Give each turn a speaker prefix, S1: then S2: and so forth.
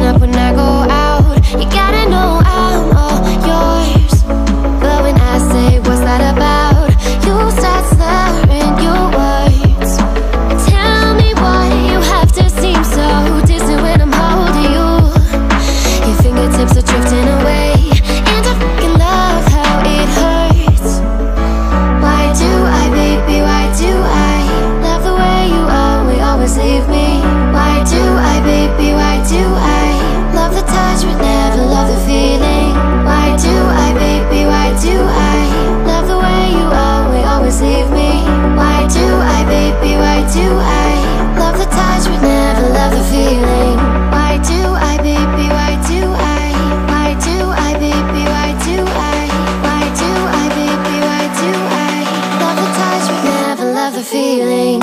S1: up when I go out. You gotta know I'm all yours. But when I say what's that about, you start slurring your words. Tell me why you have to seem so distant when I'm holding you. Your fingertips are drifting away, and I fucking love how it hurts. Why do I, baby, why do I love the way you always leave me? Why do I, baby, why do I love the touch but never love the feeling? Why do I, baby, why do I love the way you always leave me? Why do I, baby, why do I love the touch but never love the feeling? Why do I, baby, why do I? Why do I, baby, why do I? Why do I, baby, why do I love the touch but never love the feeling?